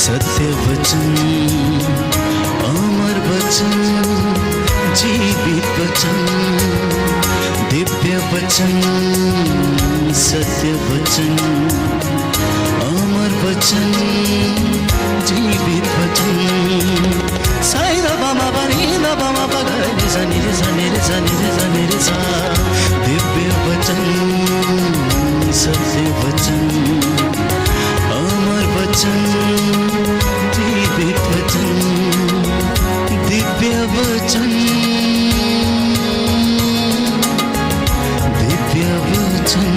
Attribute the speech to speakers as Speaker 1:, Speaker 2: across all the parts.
Speaker 1: सत्य वचन, अमर वचन, जीवित वचन, दिव्य वचन, सत्य वचन, अमर वचन, जीवित वचन। साई दा बामा बनी दा बामा बगरे सा निरे सा निरे सा निरे सा निरे सा। दिव्य वचन, सत्य वचन, अमर वचन, जीवित वचन, दिव्य वचन, दिव्य वचन।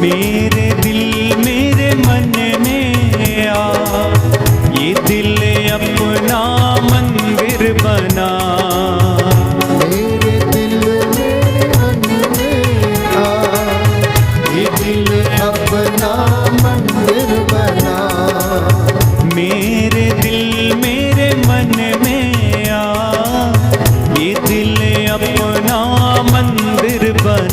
Speaker 2: मेरे दिल मेरे मन में आ, ये दिल अपना मंदिर बना।
Speaker 3: मेरे दिल मेरे मन में आ, ये दिल अपना मंदिर बना।
Speaker 2: मेरे दिल मेरे मन में आ, ये दिल अपना मंदिर बना।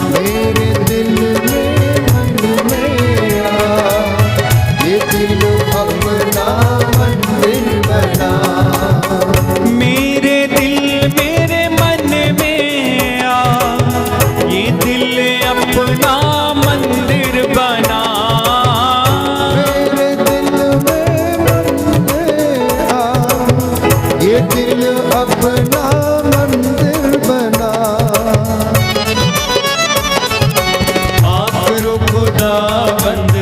Speaker 3: मेरे दिल मेरे मन में आ, ये दिल अपना मंदिर बना।
Speaker 2: मेरे दिल मेरे मन में आ, ये दिल अपना मंदिर बना।
Speaker 3: मेरे दिल में मन में आ, ये दिल अपना मंदिर बना।
Speaker 2: आखिर खुदा बंद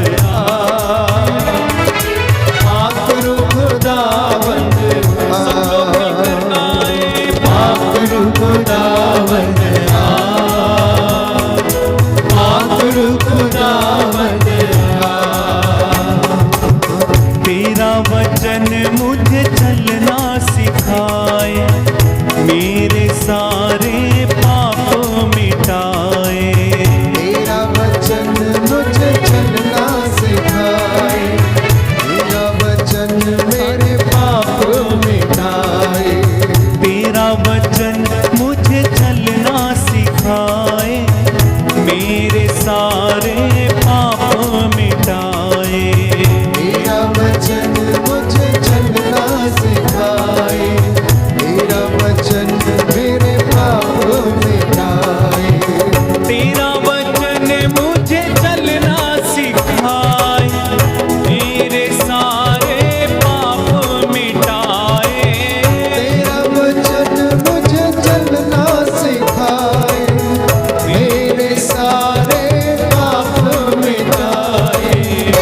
Speaker 2: आखिर खुदा बंद आखिर खुदा बंद आखिर खुदा बंद। तेरा वचन मुझे चलना सिखाए, मेरे सारे पाप मिटाए।
Speaker 3: तेरा वचन मुझे चलना सिखाए, तेरा वचन मेरे पाप मिटाए।
Speaker 2: तेरा वचन मुझे चलना सिखाए, मेरे सारे पाप मिटाए।
Speaker 3: तेरा वचन मुझे चलना सिखाए, तेरा वचन मेरे पाप मिटाए।
Speaker 2: तेरा वचन मुझे चलना सिखाए, मेरे सारे पाप मिटाए।
Speaker 3: तेरा वचन मुझे चलना सिखाए, मेरे सारे पाप मिटाए।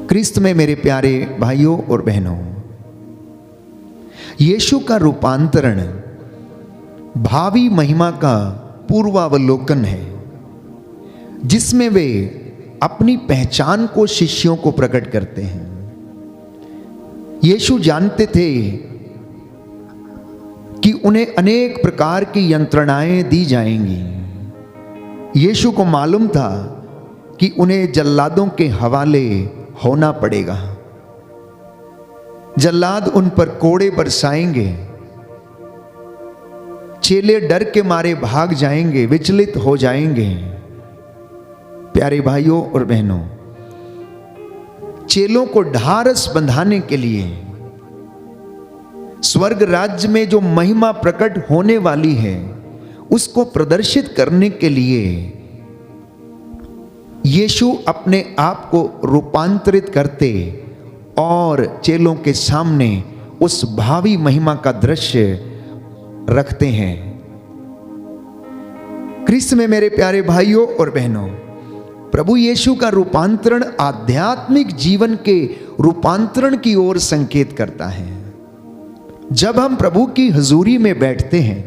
Speaker 3: क्रिस्त में मेरे प्यारे भाइयों और बहनों, यीशु का रूपांतरण भावी महिमा का पूर्वावलोकन है, जिसमें वे अपनी पहचान को शिष्यों को प्रकट करते हैं। यीशु जानते थे कि उन्हें अनेक प्रकार की यंत्रणाएं दी जाएंगी। यीशु को मालूम था कि उन्हें जल्लादों के हवाले होना पड़ेगा। जल्लाद उन पर कोड़े बरसाएंगे, चेले डर के मारे भाग जाएंगे, विचलित हो जाएंगे। प्यारे भाइयों और बहनों, चेलों को ढारस बंधाने के लिए स्वर्ग राज्य में जो महिमा प्रकट होने वाली है उसको प्रदर्शित करने के लिए यीशु अपने आप को रूपांतरित करते और चेलों के सामने उस भावी महिमा का दृश्य रखते हैं। क्रिस्त में मेरे प्यारे भाइयों और बहनों, प्रभु यीशु का रूपांतरण आध्यात्मिक जीवन के रूपांतरण की ओर संकेत करता है। जब हम प्रभु की हुजूरी में बैठते हैं,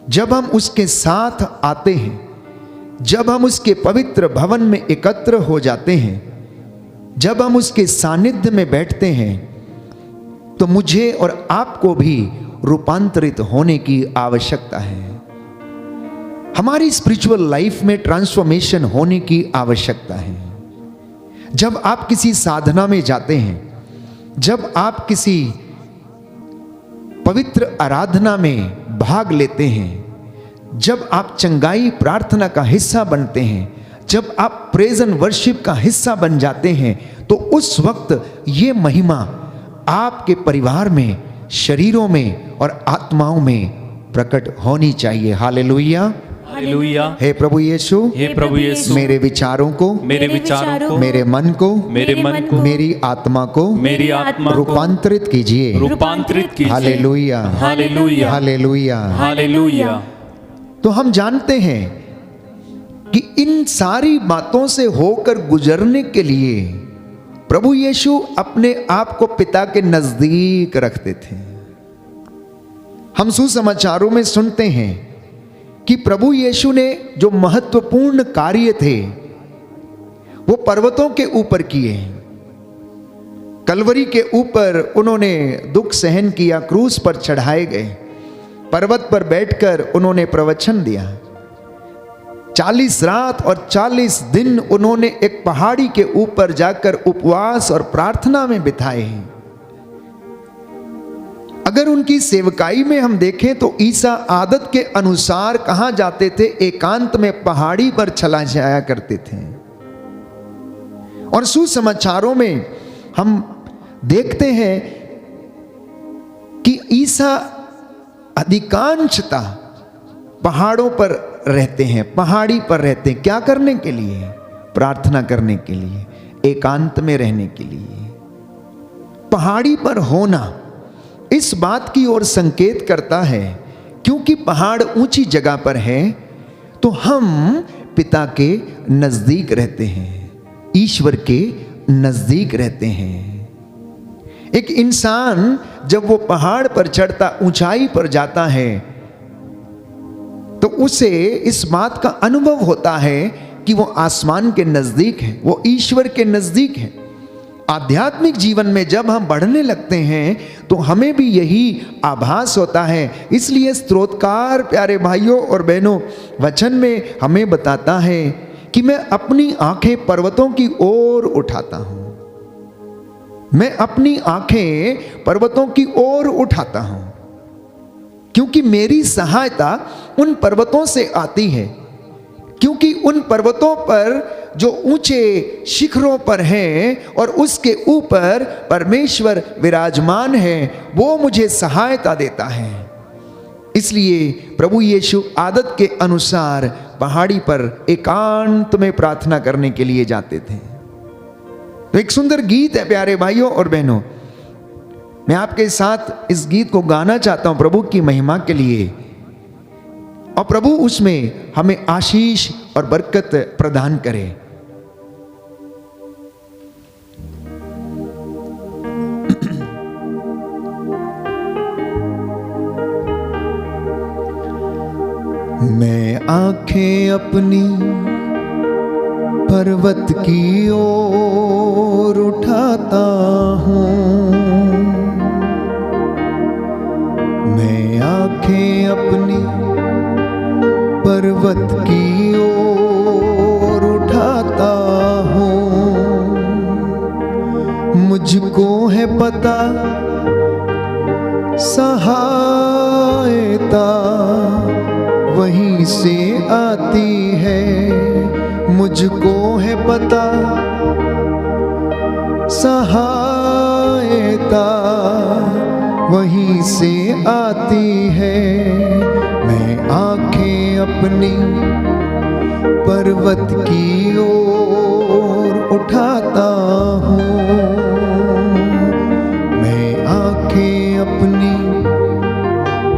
Speaker 3: जब हम उसके साथ आते हैं, जब हम उसके पवित्र भवन में एकत्र हो जाते हैं, जब हम उसके सानिध्य में बैठते हैं, तो मुझे और आपको भी रूपांतरित होने की आवश्यकता है। हमारी स्पिरिचुअल लाइफ में ट्रांसफॉर्मेशन होने की आवश्यकता है। जब आप किसी साधना में जाते हैं, जब आप किसी पवित्र आराधना में भाग लेते हैं, जब आप चंगाई प्रार्थना का हिस्सा बनते हैं, जब आप प्रेज एंड वर्शिप का हिस्सा बन जाते हैं, तो उस वक्त ये महिमा आपके परिवार में, शरीरों में और आत्माओं में प्रकट होनी चाहिए। Hallelujah,
Speaker 2: hallelujah.
Speaker 3: हे प्रभु यीशु,
Speaker 2: हे प्रभु यीशु,
Speaker 3: मेरे विचारों को,
Speaker 2: मेरे विचारों को,
Speaker 3: मेरे मन को,
Speaker 2: मेरे मन को,
Speaker 3: मेरी आत्मा को,
Speaker 2: मेरी आत्मा को
Speaker 3: रूपांतरित कीजिए।
Speaker 2: रूपांतरित कीजिए।
Speaker 3: Hallelujah,
Speaker 2: hallelujah,
Speaker 3: hallelujah,
Speaker 2: hallelujah.
Speaker 3: तो हम जानते हैं कि इन सारी बातों से होकर गुजरने के लिए प्रभु यीशु अपने आप को पिता के नजदीक रखते थे। हम सुसमाचारों में सुनते हैं कि प्रभु यीशु ने जो महत्वपूर्ण कार्य थे वो पर्वतों के ऊपर किए। कलवरी के ऊपर उन्होंने दुख सहन किया, क्रूस पर चढ़ाए गए, पर्वत पर बैठकर उन्होंने प्रवचन दिया। 40 रात और 40 दिन उन्होंने एक पहाड़ी के ऊपर जाकर उपवास और प्रार्थना में बिताए। अगर उनकी सेवकाई में हम देखें तो ईसा आदत के अनुसार कहां जाते थे? एकांत में पहाड़ी पर चला जाया करते थे। और सुसमाचारों में हम देखते हैं कि ईसा अधिकांशता पहाड़ों पर रहते हैं, पहाड़ी पर रहते हैं। क्या करने के लिए? प्रार्थना करने के लिए, एकांत में रहने के लिए। पहाड़ी पर होना इस बात की ओर संकेत करता है, क्योंकि पहाड़ ऊंची जगह पर है तो हम पिता के नजदीक रहते हैं, ईश्वर के नजदीक रहते हैं। एक इंसान जब वो पहाड़ पर चढ़ता, ऊंचाई पर जाता है, तो उसे इस बात का अनुभव होता है कि वो आसमान के नजदीक है, वो ईश्वर के नजदीक है। आध्यात्मिक जीवन में जब हम बढ़ने लगते हैं तो हमें भी यही आभास होता है। इसलिए स्तोत्रकार प्यारे भाइयों और बहनों, वचन में हमें बताता है कि मैं अपनी आंखें पर्वतों की ओर उठाता हूं, मैं अपनी आंखें पर्वतों की ओर उठाता हूं, क्योंकि मेरी सहायता उन पर्वतों से आती है। क्योंकि उन पर्वतों पर जो ऊंचे शिखरों पर हैं और उसके ऊपर परमेश्वर विराजमान है, वो मुझे सहायता देता है। इसलिए प्रभु यीशु आदत के अनुसार पहाड़ी पर एकांत में प्रार्थना करने के लिए जाते थे। तो एक सुंदर गीत है प्यारे भाइयों और बहनों, मैं आपके साथ इस गीत को गाना चाहता हूं प्रभु की महिमा के लिए, और प्रभु उसमें हमें आशीष और बरकत प्रदान करे। आंखें अपनी पर्वत की ओर उठाता हूँ, मैं आंखें अपनी पर्वत की ओर उठाता हूँ। मुझको है पता सहायता वहीं से आती है, मुझको है पता सहायता वहीं से आती है। मैं आंखें अपनी पर्वत की ओर उठाता हूँ, मैं आंखें अपनी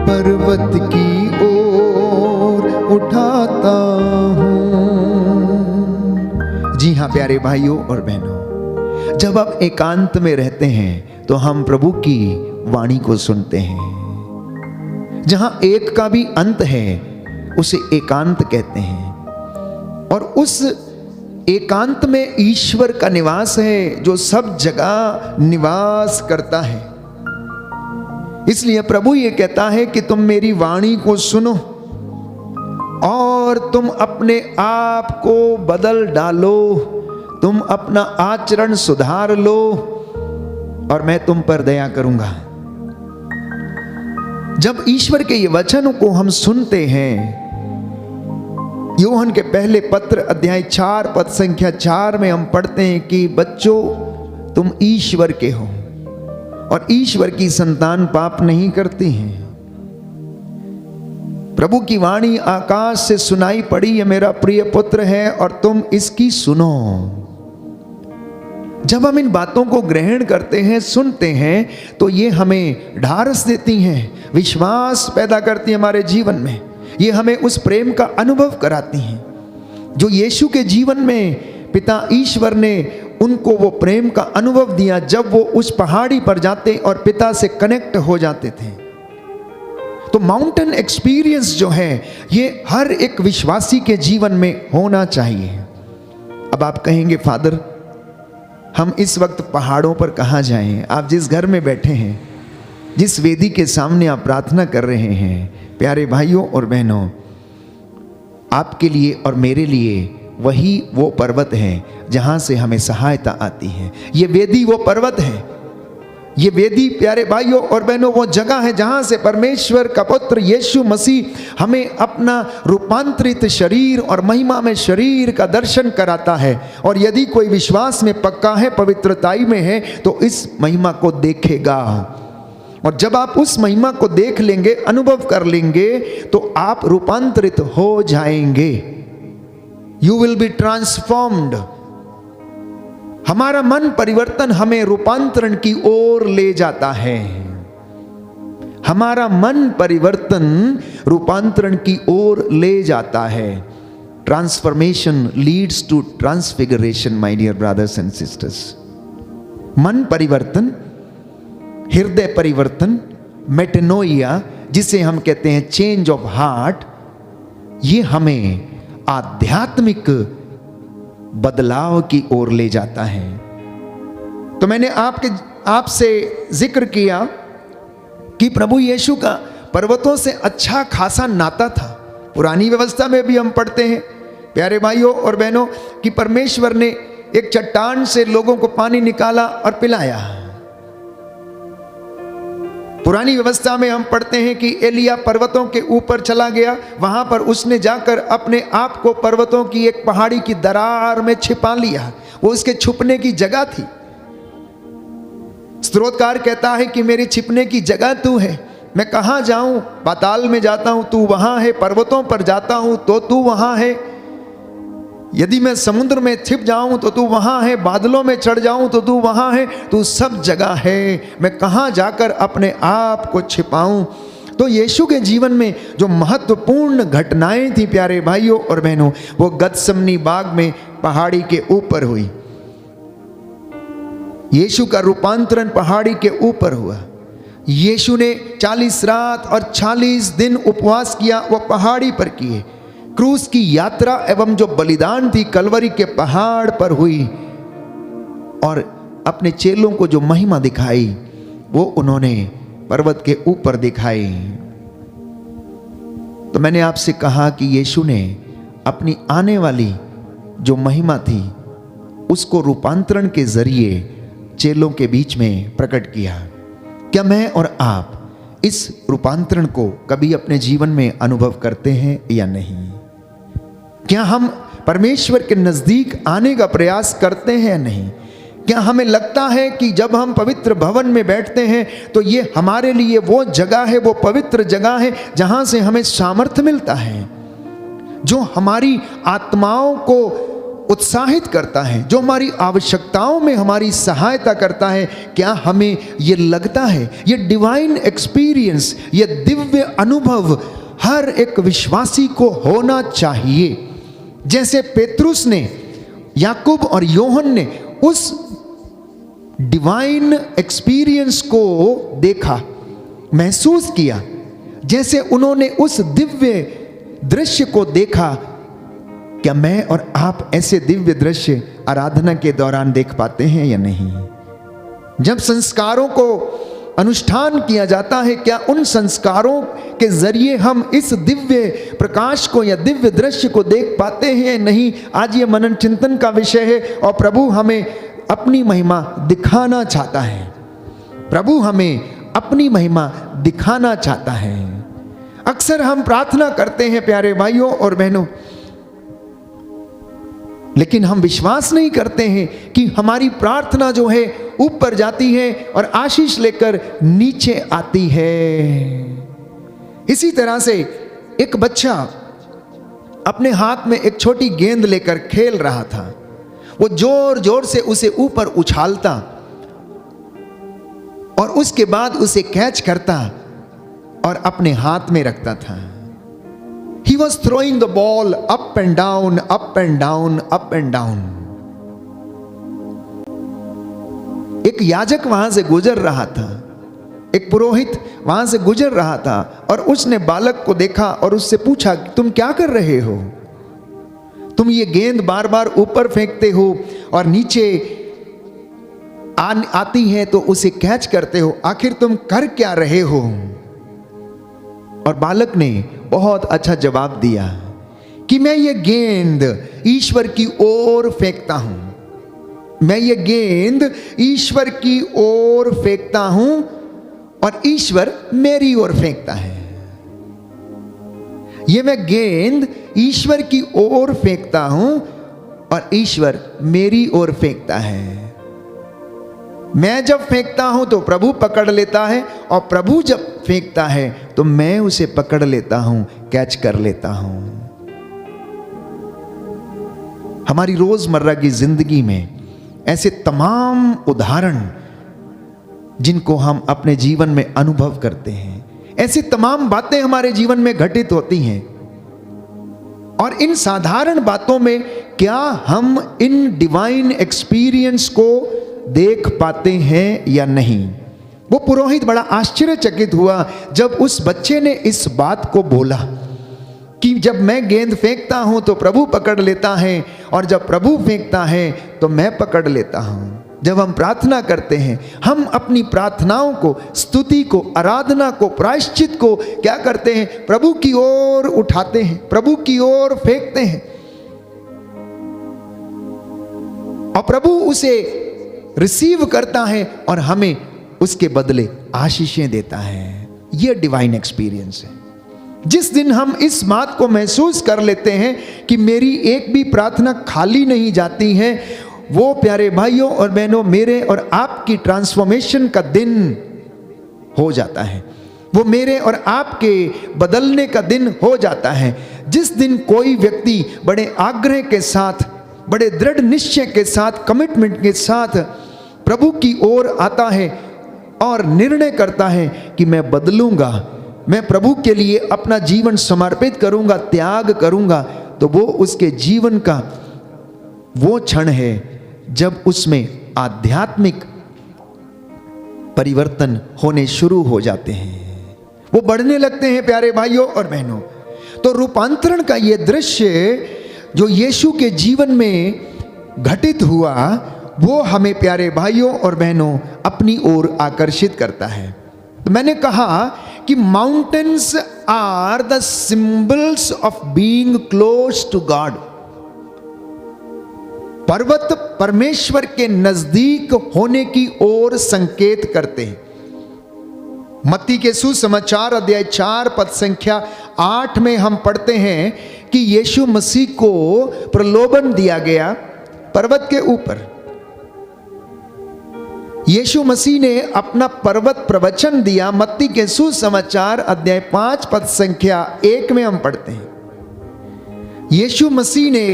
Speaker 3: पर्वत की ओर उठाता हूँ। जी हाँ प्यारे भाइयों और बहनों, जब आप एकांत में रहते हैं तो हम प्रभु की वाणी को सुनते हैं। जहां एक का भी अंत है उसे एकांत कहते हैं, और उस एकांत में ईश्वर का निवास है जो सब जगह निवास करता है। इसलिए प्रभु ये कहता है कि तुम मेरी वाणी को सुनो और तुम अपने आप को बदल डालो, तुम अपना आचरण सुधार लो और मैं तुम पर दया करूंगा। जब ईश्वर के ये वचनों को हम सुनते हैं, यूहन्ना के पहले पत्र अध्याय 4 पद संख्या 4 में हम पढ़ते हैं कि बच्चों तुम ईश्वर के हो और ईश्वर की संतान पाप नहीं करती हैं। प्रभु की वाणी आकाश से सुनाई पड़ी, ये मेरा प्रिय पुत्र है और तुम इसकी सुनो। जब हम इन बातों को ग्रहण करते हैं, सुनते हैं, तो ये हमें ढारस देती हैं, विश्वास पैदा करती है हमारे जीवन में। ये हमें उस प्रेम का अनुभव कराती हैं जो यीशु के जीवन में पिता ईश्वर ने उनको वो प्रेम का अनुभव दिया जब वो उस पहाड़ी पर जाते और पिता से कनेक्ट हो जाते थे। तो माउंटेन एक्सपीरियंस जो है ये हर एक विश्वासी के जीवन में होना चाहिए। अब आप कहेंगे फादर हम इस वक्त पहाड़ों पर कहाँ जाएं? आप जिस घर में बैठे हैं, जिस वेदी के सामने आप प्रार्थना कर रहे हैं, प्यारे भाइयों और बहनों, आपके लिए और मेरे लिए वही वो पर्वत है जहां से हमें सहायता आती है। ये वेदी वो पर्वत है, ये वेदी प्यारे भाइयों और बहनों वो जगह है जहां से परमेश्वर का पुत्र यीशु मसीह हमें अपना रूपांतरित शरीर और महिमा में शरीर का दर्शन कराता है। और यदि कोई विश्वास में पक्का है, पवित्रताई में है, तो इस महिमा को देखेगा। और जब आप उस महिमा को देख लेंगे, अनुभव कर लेंगे, तो आप रूपांतरित हो जाएंगे। You will be transformed. हमारा मन परिवर्तन हमें रूपांतरण की ओर ले जाता है। हमारा मन परिवर्तन रूपांतरण की ओर ले जाता है। Transformation leads to transfiguration my dear brothers and sisters. मन परिवर्तन, हृदय परिवर्तन, मेटेनोइया जिसे हम कहते हैं चेंज ऑफ हार्ट, ये हमें आध्यात्मिक बदलाव की ओर ले जाता है। तो मैंने आपसे जिक्र किया कि प्रभु यीशु का पर्वतों से अच्छा खासा नाता था। पुरानी व्यवस्था में भी हम पढ़ते हैं प्यारे भाइयों और बहनों कि परमेश्वर ने एक चट्टान से लोगों को पानी निकाला और पिलाया। पुरानी व्यवस्था में हम पढ़ते हैं कि एलिया पर्वतों के ऊपर चला गया, वहां पर उसने जाकर अपने आप को पर्वतों की एक पहाड़ी की दरार में छिपा लिया। वो उसके छुपने की जगह थी। स्तोत्रकार कहता है कि मेरी छिपने की जगह तू है, मैं कहां जाऊं? पाताल में जाता हूं तू वहां है, पर्वतों पर जाता हूं तो तू वहां है, यदि मैं समुद्र में छिप जाऊं तो तू वहां है, बादलों में चढ़ जाऊं तो तू वहां है, तू सब जगह है, मैं कहां जाकर अपने आप को छिपाऊं। तो यीशु के जीवन में जो महत्वपूर्ण घटनाएं थी प्यारे भाइयों और बहनों, वो गतसमनी बाग में पहाड़ी के ऊपर हुई। यीशु का रूपांतरण पहाड़ी के ऊपर हुआ। यीशु ने 40 रात और 40 दिन उपवास किया, वो पहाड़ी पर किए। क्रूस की यात्रा एवं जो बलिदान थी कलवरी के पहाड़ पर हुई और अपने चेलों को जो महिमा दिखाई वो उन्होंने पर्वत के ऊपर दिखाई। तो मैंने आपसे कहा कि यीशु ने अपनी आने वाली जो महिमा थी उसको रूपांतरण के जरिए चेलों के बीच में प्रकट किया। क्या मैं और आप इस रूपांतरण को कभी अपने जीवन में अनुभव करते हैं या नहीं? क्या हम परमेश्वर के नजदीक आने का प्रयास करते हैं या नहीं? क्या हमें लगता है कि जब हम पवित्र भवन में बैठते हैं तो ये हमारे लिए वो जगह है, वो पवित्र जगह है जहां से हमें सामर्थ्य मिलता है, जो हमारी आत्माओं को उत्साहित करता है, जो हमारी आवश्यकताओं में हमारी सहायता करता है? क्या हमें ये लगता है? ये डिवाइन एक्सपीरियंस, ये दिव्य अनुभव हर एक विश्वासी को होना चाहिए। जैसे पेतरुस ने, याकूब और योहन ने उस डिवाइन एक्सपीरियंस को देखा, महसूस किया, जैसे उन्होंने उस दिव्य दृश्य को देखा, क्या मैं और आप ऐसे दिव्य दृश्य आराधना के दौरान देख पाते हैं या नहीं? जब संस्कारों को अनुष्ठान किया जाता है, क्या उन संस्कारों के जरिए हम इस दिव्य प्रकाश को या दिव्य दृश्य को देख पाते हैं या नहीं? आज ये मनन चिंतन का विषय है और प्रभु हमें अपनी महिमा दिखाना चाहता है। प्रभु हमें अपनी महिमा दिखाना चाहता है। अक्सर हम प्रार्थना करते हैं प्यारे भाइयों और बहनों, लेकिन हम विश्वास नहीं करते हैं कि हमारी प्रार्थना जो है ऊपर जाती है और आशीष लेकर नीचे आती है। इसी तरह से एक बच्चा अपने हाथ में एक छोटी गेंद लेकर खेल रहा था। वो जोर जोर से उसे ऊपर उछालता और उसके बाद उसे कैच करता और अपने हाथ में रखता था। He was throwing the ball up and down, up and down, up and down. एक याजक वहां से गुजर रहा था, एक पुरोहित वहां से गुजर रहा था और उसने बालक को देखा और उससे पूछा, तुम क्या कर रहे हो? तुम ये गेंद बार बार ऊपर फेंकते हो और नीचे आती है तो उसे कैच करते हो, आखिर तुम कर क्या रहे हो? और बालक ने बहुत अच्छा जवाब दिया कि मैं ये गेंद ईश्वर की ओर फेंकता हूं, मैं ये गेंद ईश्वर की ओर फेंकता हूं और ईश्वर मेरी ओर फेंकता है। ये मैं गेंद ईश्वर की ओर फेंकता हूं और ईश्वर मेरी ओर फेंकता है। मैं जब फेंकता हूं तो प्रभु पकड़ लेता है और प्रभु जब फेंकता है तो मैं उसे पकड़ लेता हूं, कैच कर लेता हूं। हमारी रोजमर्रा की जिंदगी में ऐसे तमाम उदाहरण जिनको हम अपने जीवन में अनुभव करते हैं, ऐसी तमाम बातें हमारे जीवन में घटित होती हैं और इन साधारण बातों में क्या हम इन डिवाइन एक्सपीरियंस को देख पाते हैं या नहीं? वो पुरोहित बड़ा आश्चर्यचकित हुआ जब उस बच्चे ने इस बात को बोला कि जब मैं गेंद फेंकता हूं तो प्रभु पकड़ लेता है और जब प्रभु फेंकता है तो मैं पकड़ लेता हूं। जब हम प्रार्थना करते हैं, हम अपनी प्रार्थनाओं को, स्तुति को, आराधना को, प्रायश्चित को क्या करते हैं? प्रभु की ओर उठाते हैं, प्रभु की ओर फेंकते हैं और प्रभु उसे रिसीव करता है और हमें उसके बदले आशीषें देता है। यह डिवाइन एक्सपीरियंस है। जिस दिन हम इस बात को महसूस कर लेते हैं कि मेरी एक भी प्रार्थना खाली नहीं जाती है, वो प्यारे भाइयों और बहनों मेरे और आपकी ट्रांसफॉर्मेशन का दिन हो जाता है। वो मेरे और आपके बदलने का दिन हो जाता है। जिस दिन कोई व्यक्ति बड़े आग्रह के साथ, बड़े दृढ़ निश्चय के साथ, कमिटमेंट के साथ प्रभु की ओर आता है और निर्णय करता है कि मैं बदलूंगा, मैं प्रभु के लिए अपना जीवन समर्पित करूंगा, त्याग करूंगा, तो वो उसके जीवन का वो क्षण है जब उसमें आध्यात्मिक परिवर्तन होने शुरू हो जाते हैं, वो बढ़ने लगते हैं प्यारे भाइयों और बहनों। तो रूपांतरण का ये दृश्य जो यीशु के जीवन में घटित हुआ, वो हमें प्यारे भाइयों और बहनों अपनी ओर आकर्षित करता है। तो मैंने कहा कि mountains are the symbols of being close to God. पर्वत परमेश्वर के नजदीक होने की ओर संकेत करते हैं। मत्ती के सुसमाचार अध्याय 4 पद संख्या 8 में हम पढ़ते हैं कि यीशु मसीह को प्रलोभन दिया गया पर्वत के ऊपर। यीशु मसीह ने अपना पर्वत प्रवचन दिया। मत्ती के सुसमाचार अध्याय 5 पद संख्या 1 में हम पढ़ते हैं, यीशु मसीह ने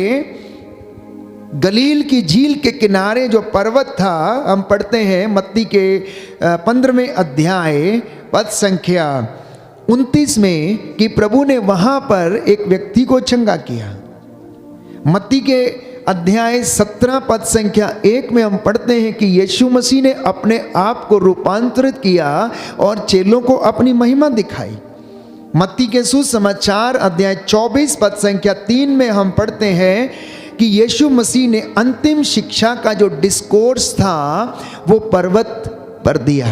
Speaker 3: गलील की झील के किनारे जो पर्वत था, हम पढ़ते हैं मत्ती के 15वें अध्याय पद संख्या 29 में कि प्रभु ने वहां पर एक व्यक्ति को चंगा किया। मत्ती के अध्याय 17 पद संख्या 1 में हम पढ़ते हैं कि यीशु मसीह ने अपने आप को रूपांतरित किया और चेलों को अपनी महिमा दिखाई। मत्ती के सुसमाचार अध्याय 24 पद संख्या 3 में हम पढ़ते हैं कि यीशु मसीह ने अंतिम शिक्षा का जो डिस्कोर्स था वो पर्वत पर दिया।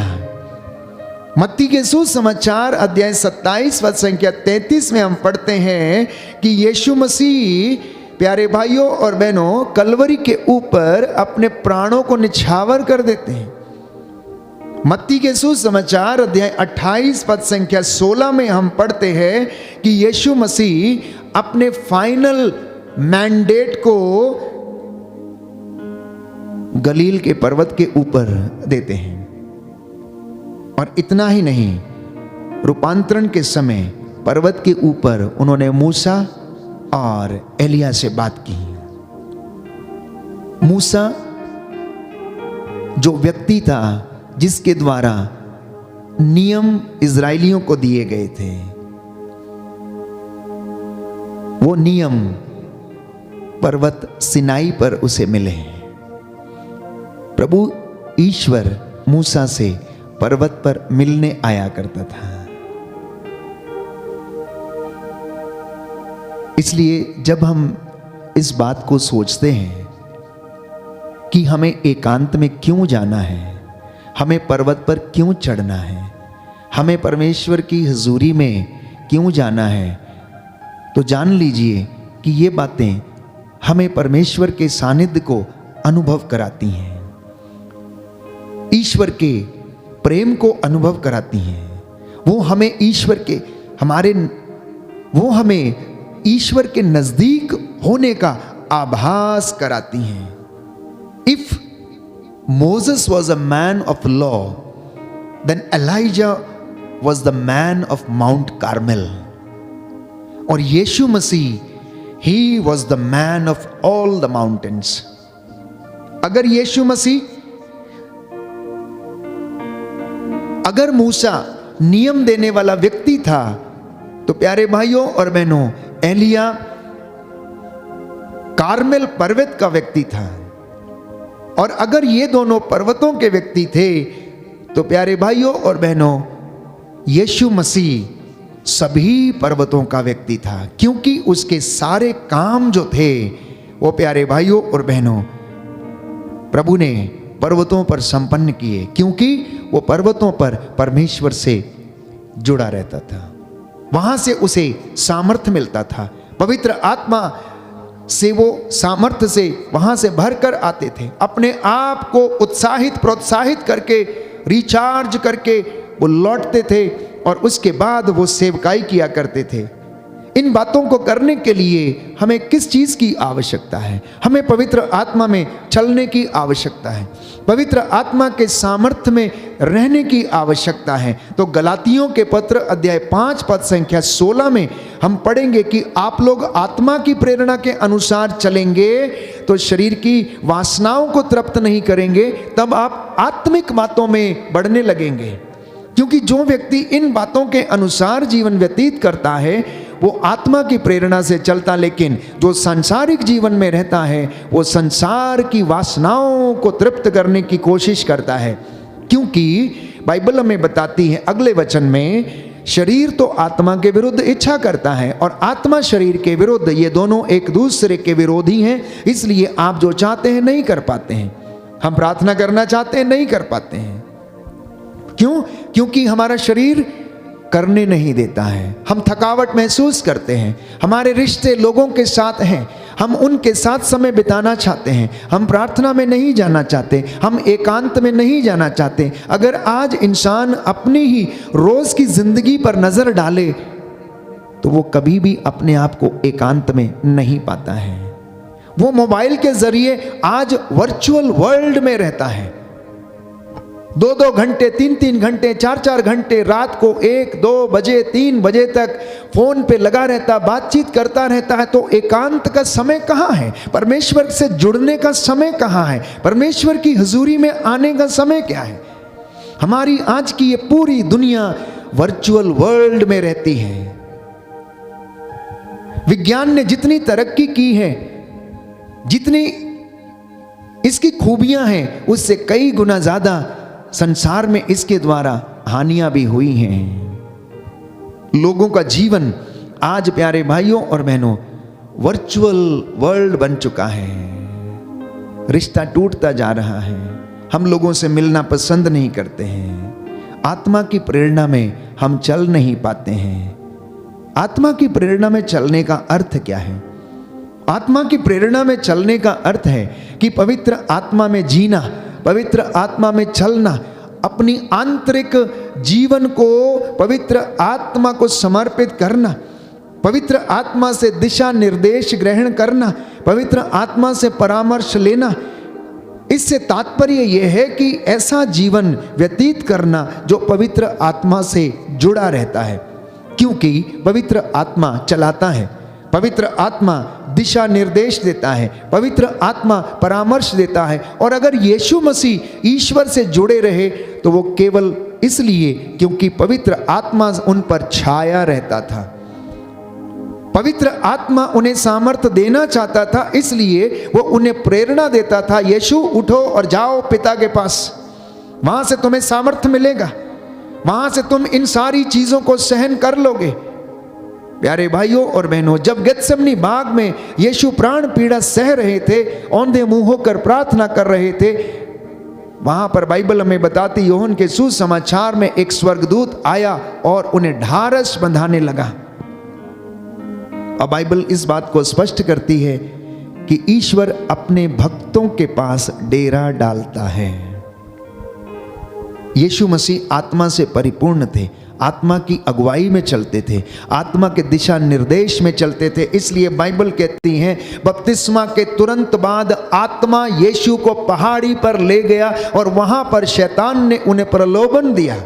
Speaker 3: मत्ती के सुसमाचार अध्याय 27 पद संख्या 33 में हम पढ़ते हैं कि यीशु मसीह प्यारे भाइयों और बहनों कलवरी के ऊपर अपने प्राणों को निछावर कर देते हैं। मत्ती के सुसमाचार अध्याय 28 पद संख्या 16 में हम पढ़ते हैं कि यीशु मसीह अपने फाइनल मैंडेट को गलील के पर्वत के ऊपर देते हैं। और इतना ही नहीं, रूपांतरण के समय पर्वत के ऊपर उन्होंने मूसा और एलिया से बात की। मूसा जो व्यक्ति था जिसके द्वारा नियम इजरायलियों को दिए गए थे, वो नियम पर्वत सिनाई पर उसे मिले। प्रभु ईश्वर मूसा से पर्वत पर मिलने आया करता था। इसलिए जब हम इस बात को सोचते हैं कि हमें एकांत में क्यों जाना है, हमें पर्वत पर क्यों चढ़ना है, हमें परमेश्वर की हुजूरी में क्यों जाना है, तो जान लीजिए कि ये बातें हमें परमेश्वर के सानिध्य को अनुभव कराती हैं, ईश्वर के प्रेम को अनुभव कराती हैं। वो हमें ईश्वर के नजदीक होने का आभास कराती हैं। If Moses was a man of law, then Elijah was the man of Mount Carmel. और यीशु मसीह He was the man of all the mountains. अगर यीशु मसीह, अगर मूसा नियम देने वाला व्यक्ति था, तो प्यारे भाइयों और बहनों एलिया कार्मेल पर्वत का व्यक्ति था। और अगर ये दोनों पर्वतों के व्यक्ति थे, तो प्यारे भाइयों और बहनों यीशु मसीह सभी पर्वतों का व्यक्ति था, क्योंकि उसके सारे काम जो थे वो प्यारे भाइयों और बहनों प्रभु ने पर्वतों पर संपन्न किए, क्योंकि वो पर्वतों पर परमेश्वर से जुड़ा रहता था। वहां से उसे सामर्थ्य मिलता था। पवित्र आत्मा से वो सामर्थ्य से वहां से भरकर आते थे, अपने आप को उत्साहित प्रोत्साहित करके रिचार्ज करके वो लौटते थे और उसके बाद वो सेवकाई किया करते थे। इन बातों को करने के लिए हमें किस चीज की आवश्यकता है? हमें पवित्र आत्मा में चलने की आवश्यकता है, पवित्र आत्मा के सामर्थ्य में रहने की आवश्यकता है। तो गलातियों के पत्र अध्याय 5 पद संख्या 16 में हम पढ़ेंगे कि आप लोग आत्मा की प्रेरणा के अनुसार चलेंगे तो शरीर की वासनाओं को तृप्त नहीं करेंगे, तब आप आत्मिक बातों में बढ़ने लगेंगे। क्योंकि जो व्यक्ति इन बातों के अनुसार जीवन व्यतीत करता है वो आत्मा की प्रेरणा से चलता, लेकिन जो सांसारिक जीवन में रहता है वो संसार की वासनाओं को तृप्त करने की कोशिश करता है। क्योंकि बाइबल हमें बताती है अगले वचन में, शरीर तो आत्मा के विरुद्ध इच्छा करता है और आत्मा शरीर के विरुद्ध, ये दोनों एक दूसरे के विरोधी हैं। इसलिए आप जो चाहते हैं नहीं कर पाते हैं। हम प्रार्थना करना चाहते हैं, नहीं कर पाते हैं। क्यों? क्योंकि हमारा शरीर करने नहीं देता है। हम थकावट महसूस करते हैं। हमारे रिश्ते लोगों के साथ हैं, हम उनके साथ समय बिताना चाहते हैं। हम प्रार्थना में नहीं जाना चाहते, हम एकांत में नहीं जाना चाहते। अगर आज इंसान अपनी ही रोज की जिंदगी पर नजर डाले तो वो कभी भी अपने आप को एकांत में नहीं पाता है। वो मोबाइल के जरिए आज वर्चुअल वर्ल्ड में रहता है। 2-2 घंटे, 3-3 घंटे, 4-4 घंटे रात को 1-2 बजे, 3 बजे तक फोन पे लगा रहता, बातचीत करता रहता है। तो एकांत का समय कहाँ है? परमेश्वर से जुड़ने का समय कहाँ है? परमेश्वर की हुजूरी में आने का समय क्या है? हमारी आज की ये पूरी दुनिया वर्चुअल वर्ल्ड में रहती है। विज्ञान ने जितनी तरक्की की है, जितनी इसकी खूबियां हैं, उससे कई गुना ज्यादा संसार में इसके द्वारा हानियां भी हुई हैं। लोगों का जीवन आज प्यारे भाइयों और बहनों वर्चुअल वर्ल्ड बन चुका है। रिश्ता टूटता जा रहा है। हम लोगों से मिलना पसंद नहीं करते हैं। आत्मा की प्रेरणा में हम चल नहीं पाते हैं। आत्मा की प्रेरणा में चलने का अर्थ क्या है? आत्मा की प्रेरणा में चलने का अर्थ है कि पवित्र आत्मा में जीना, पवित्र आत्मा में चलना, अपनी आंतरिक जीवन को पवित्र आत्मा को समर्पित करना, पवित्र आत्मा से दिशा निर्देश ग्रहण करना, पवित्र आत्मा से परामर्श लेना। इससे तात्पर्य यह है कि ऐसा जीवन व्यतीत करना जो पवित्र आत्मा से जुड़ा रहता है, क्योंकि पवित्र आत्मा चलाता है, पवित्र आत्मा दिशा निर्देश देता है, पवित्र आत्मा परामर्श देता है। और अगर यीशु मसीह ईश्वर से जुड़े रहे तो वो केवल इसलिए क्योंकि पवित्र आत्मा उन पर छाया रहता था। पवित्र आत्मा उन्हें सामर्थ्य देना चाहता था, इसलिए वो उन्हें प्रेरणा देता था, यीशु उठो और जाओ पिता के पास, वहां से तुम्हें सामर्थ्य मिलेगा, वहां से तुम इन सारी चीजों को सहन कर लोगे। प्यारे भाइयों और बहनों, जब गेत्सेमनी बाग में यीशु प्राण पीड़ा सह रहे थे, औंधे मुंह होकर प्रार्थना कर रहे थे, वहां पर बाइबल हमें बताती, यूहन्ना के सुसमाचार में एक स्वर्गदूत आया और उन्हें ढारस बंधाने लगा। अब बाइबल इस बात को स्पष्ट करती है कि ईश्वर अपने भक्तों के पास डेरा डालता है। यीशु मसीह आत्मा से परिपूर्ण थे, आत्मा की अगुवाई में चलते थे, आत्मा के दिशा निर्देश में चलते थे। इसलिए बाइबल कहती है बपतिस्मा के तुरंत बाद आत्मा यीशु को पहाड़ी पर ले गया और वहां पर शैतान ने उन्हें प्रलोभन दिया।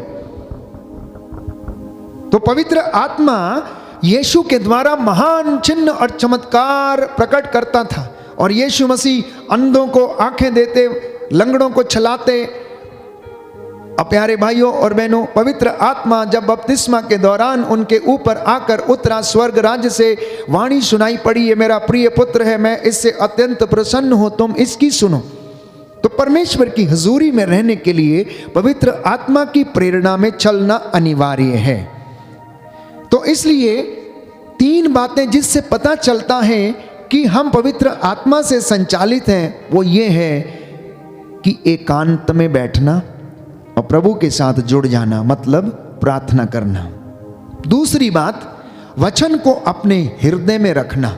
Speaker 3: तो पवित्र आत्मा यीशु के द्वारा महान चिन्ह और चमत्कार प्रकट करता था और यीशु मसीह अंधों को आंखें देते, लंगड़ों को चलाते। अब प्यारे भाइयों और बहनों, पवित्र आत्मा जब बपतिस्मा के दौरान उनके ऊपर आकर उतरा, स्वर्ग राज्य से वाणी सुनाई पड़ी, ये मेरा प्रिय पुत्र है, मैं इससे अत्यंत प्रसन्न हूं, तुम इसकी सुनो। तो परमेश्वर की हुजूरी में रहने के लिए पवित्र आत्मा की प्रेरणा में चलना अनिवार्य है। तो इसलिए 3 बातें जिससे पता चलता है कि हम पवित्र आत्मा से संचालित हैं, वो ये है कि एकांत में बैठना और प्रभु के साथ जुड़ जाना, मतलब प्रार्थना करना। दूसरी बात, वचन को अपने हृदय में रखना,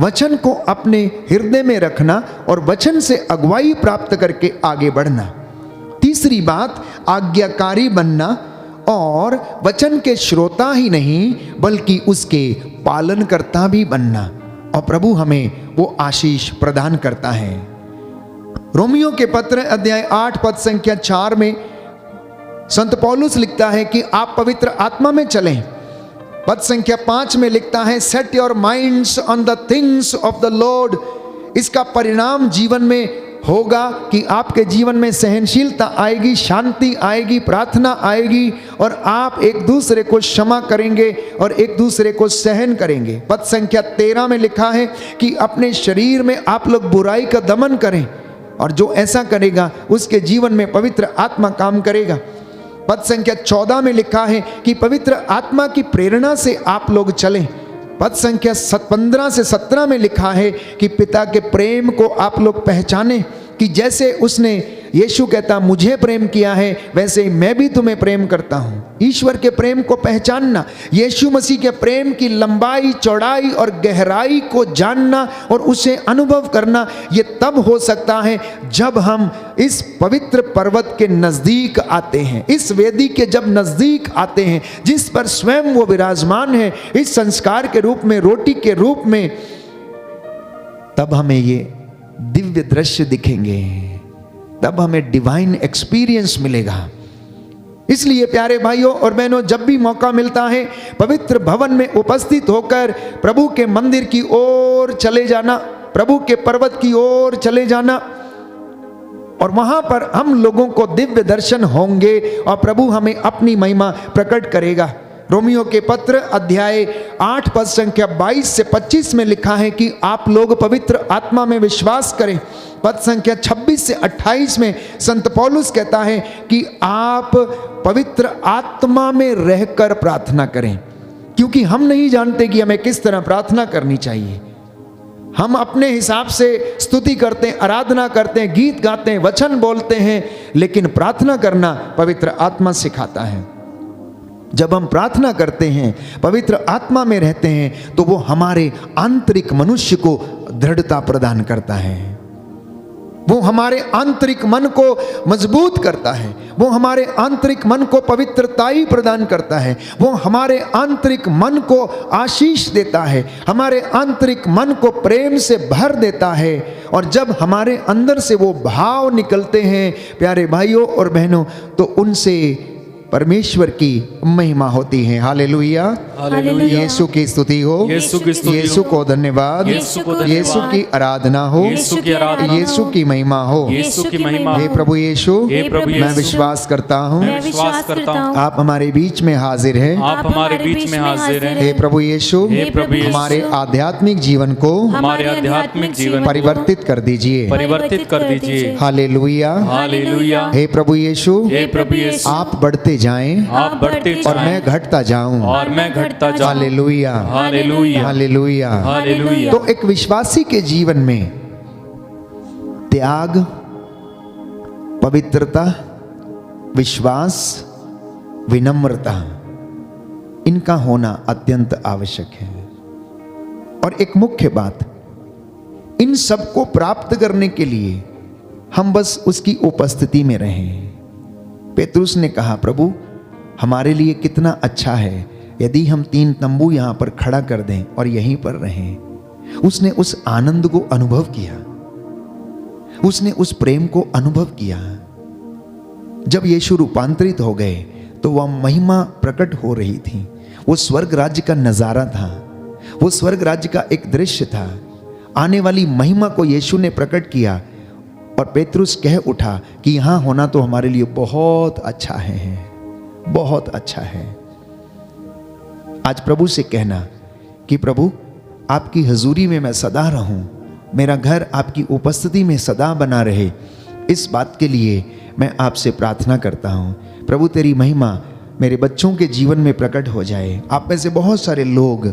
Speaker 3: वचन को अपने हृदय में रखना और वचन से अगुवाई प्राप्त करके आगे बढ़ना। तीसरी बात, आज्ञाकारी बनना और वचन के श्रोता ही नहीं बल्कि उसके पालनकर्ता भी बनना। और प्रभु हमें वो आशीष प्रदान करता है। रोमियो के पत्र अध्याय 8 पद संख्या 4 में संत पौलुस लिखता है कि आप पवित्र आत्मा में चलें। पद संख्या 5 में लिखता है, set your minds on the things of the Lord. इसका परिणाम जीवन में होगा कि आपके जीवन में सहनशीलता आएगी, शांति आएगी, प्रार्थना आएगी और आप एक दूसरे को क्षमा करेंगे और एक दूसरे को सहन करेंगे। पद संख्या 13 में लिखा है कि अपने शरीर में आप लोग बुराई का दमन करें और जो ऐसा करेगा उसके जीवन में पवित्र आत्मा काम करेगा। पद संख्या 14 में लिखा है कि पवित्र आत्मा की प्रेरणा से आप लोग चलें। पद संख्या 15 से 17 में लिखा है कि पिता के प्रेम को आप लोग पहचाने, कि जैसे उसने, यीशु कहता, मुझे प्रेम किया है वैसे ही मैं भी तुम्हें प्रेम करता हूं। ईश्वर के प्रेम को पहचानना, यीशु मसीह के प्रेम की लंबाई, चौड़ाई और गहराई को जानना और उसे अनुभव करना, ये तब हो सकता है जब हम इस पवित्र पर्वत के नजदीक आते हैं, इस वेदी के जब नजदीक आते हैं जिस पर स्वयं वो विराजमान है इस संस्कार के रूप में, रोटी के रूप में, तब हमें ये दिव्य दृश्य दिखेंगे, तब हमें डिवाइन एक्सपीरियंस मिलेगा। इसलिए प्यारे भाइयों और बहनों, जब भी मौका मिलता है पवित्र भवन में उपस्थित होकर प्रभु के मंदिर की ओर चले जाना, प्रभु के पर्वत की ओर चले जाना, और वहां पर हम लोगों को दिव्य दर्शन होंगे और प्रभु हमें अपनी महिमा प्रकट करेगा। रोमियो के पत्र अध्याय 8 पद संख्या 22 से 25 में लिखा है कि आप लोग पवित्र आत्मा में विश्वास करें। पद संख्या 26 से 28 में संत पौलुस कहता है कि आप पवित्र आत्मा में रहकर प्रार्थना करें, क्योंकि हम नहीं जानते कि हमें किस तरह प्रार्थना करनी चाहिए। हम अपने हिसाब से स्तुति करते हैं, आराधना करते हैं, गीत गाते हैं, वचन बोलते हैं, लेकिन प्रार्थना करना पवित्र आत्मा सिखाता है। जब हम प्रार्थना करते हैं, पवित्र आत्मा में रहते हैं, तो वो हमारे आंतरिक मनुष्य को दृढ़ता प्रदान करता है, वो हमारे आंतरिक मन को मजबूत करता है, वो हमारे आंतरिक मन को पवित्रताई प्रदान करता है, वो हमारे आंतरिक मन को आशीष देता है, हमारे आंतरिक मन को प्रेम से भर देता है। और जब हमारे अंदर से वो भाव निकलते हैं प्यारे भाइयों और बहनों, तो उनसे परमेश्वर की महिमा होती है। Hallelujah,
Speaker 2: hallelujah.
Speaker 3: यीशु की स्तुति हो,
Speaker 2: यीशु की स्तुति हो,
Speaker 3: यीशु को धन्यवाद,
Speaker 2: यीशु को धन्यवाद,
Speaker 3: यीशु की आराधना हो,
Speaker 2: यीशु की आराधना,
Speaker 3: यीशु की महिमा हो,
Speaker 2: यीशु की महिमा
Speaker 3: हे
Speaker 2: हो।
Speaker 3: प्रभु यीशु,
Speaker 2: हे प्रभु
Speaker 3: मैं
Speaker 2: यीशु,
Speaker 3: विश्वास करता हूँ
Speaker 2: मैं विश्वास करता हूँ
Speaker 3: आप हमारे बीच में हाजिर हैं।
Speaker 2: आप हमारे बीच में हाजिर हैं।
Speaker 3: हे प्रभु यीशु,
Speaker 2: हे प्रभु यीशु,
Speaker 3: हमारे आध्यात्मिक जीवन को
Speaker 2: हमारे आध्यात्मिक जीवन को
Speaker 3: परिवर्तित कर दीजिए।
Speaker 2: परिवर्तित कर दीजिए।
Speaker 3: Hallelujah,
Speaker 2: hallelujah.
Speaker 3: हे प्रभु यीशु,
Speaker 2: हे प्रभु यीशु,
Speaker 3: आप बढ़ते जाएं
Speaker 2: आप बढ़ते
Speaker 3: और
Speaker 2: जाएं
Speaker 3: मैं घटता जाऊं।
Speaker 2: और मैं घटता जाऊं।
Speaker 3: Hallelujah,
Speaker 2: hallelujah,
Speaker 3: hallelujah.
Speaker 2: हालेलुया।
Speaker 3: तो एक विश्वासी के जीवन में त्याग, पवित्रता, विश्वास, विनम्रता, इनका होना अत्यंत आवश्यक है। और एक मुख्य बात, इन सब को प्राप्त करने के लिए हम बस उसकी उपस्थिति में रहें। पेतरुस ने कहा, प्रभु हमारे लिए कितना अच्छा है यदि हम 3 तंबू यहां पर खड़ा कर दें और यहीं पर रहें। उसने उस आनंद को अनुभव किया, उसने उस प्रेम को अनुभव किया। जब यीशु रूपांतरित हो गए तो वह महिमा प्रकट हो रही थी, वो स्वर्ग राज्य का नजारा था, वो स्वर्ग राज्य का एक दृश्य था। आने वाली महिमा को यीशु ने प्रकट किया और पेतरुस कह उठा कि यहां होना तो हमारे लिए बहुत अच्छा है, बहुत अच्छा है। आज प्रभु से कहना कि प्रभु आपकी हजूरी में मैं सदा रहूं, मेरा घर आपकी उपस्थिति में सदा बना रहे, इस बात के लिए मैं आपसे प्रार्थना करता हूं। प्रभु तेरी महिमा मेरे बच्चों के जीवन में प्रकट हो जाए। आप में से बहुत सारे लोग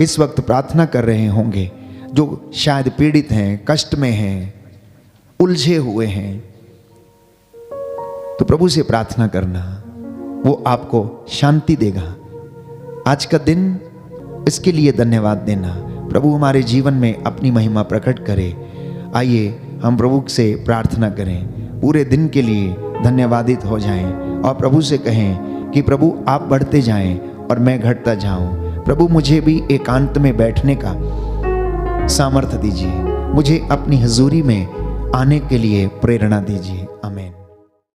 Speaker 3: इस वक्त प्रार्थना कर रहे होंगे जो शायद पीड़ित हैं, कष्ट में हैं, उलझे हुए हैं। तो प्रभु से प्रार्थना करना, वो आपको शांति देगा। आज का दिन इसके लिए धन्यवाद देना, प्रभु हमारे जीवन में अपनी महिमा प्रकट करे। आइए हम प्रभु से प्रार्थना करें, पूरे दिन के लिए धन्यवादित हो जाएं और प्रभु से कहें कि प्रभु आप बढ़ते जाएं और मैं घटता जाऊं। प्रभु मुझे भी एकांत में बैठने का सामर्थ्य दीजिए, मुझे अपनी हजूरी में आने के लिए प्रेरणा दीजिए।